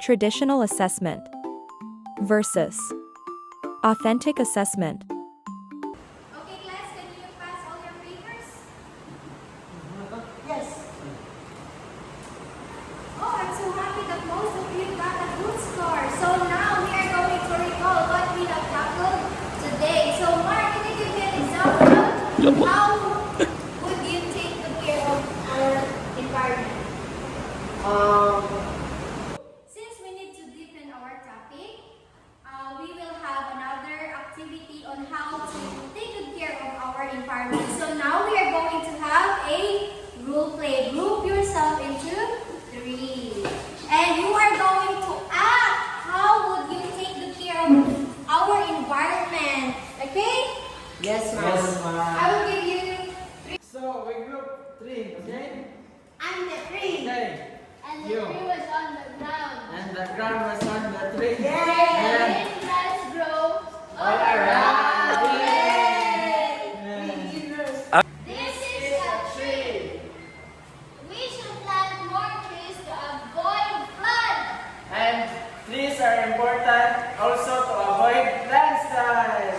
Traditional assessment versus authentic assessment. Okay, class, can you pass all your papers? Yes. Oh, I'm so happy that most of you got a good score. So now we are going to recall what we have tackled today. So Mark, can you give me an example? How would you take good care of our environment? Since we need to deepen our topic, we will have another activity on how to take good care of our environment. So now we are going to have a role play. Group yourself into 3. And you are going to act. How would you take good care of our environment? Okay? Yes, ma'am. Yes, ma'am. I will give you 3. So we group 3, okay? I'm the 3. Okay. And You. the 3 was on the ground. And the ground was on the 3. Yay! And Let's grow all around. Yay! And This is a tree. We should plant more trees to avoid flood. and trees are important also to avoid landslide.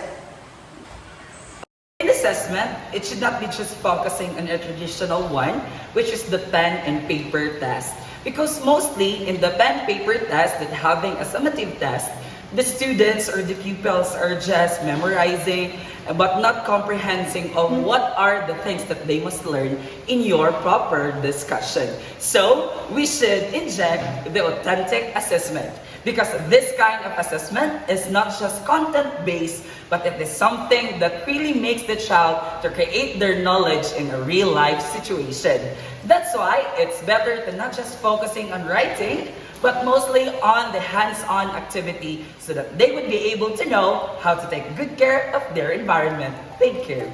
In assessment, it should not be just focusing on a traditional one, which is the pen and paper test. Because mostly in the pen paper test, that having a summative test, the students or the pupils are just memorizing but not comprehending of what are the things that they must learn in your proper discussion. So we should inject the authentic assessment, because this kind of assessment is not just content-based, but it is something that really makes the child to create their knowledge in a real-life situation. That's why it's better to not just focusing on writing, but mostly on the hands-on activity so that they would be able to know how to take good care of their environment. Thank you.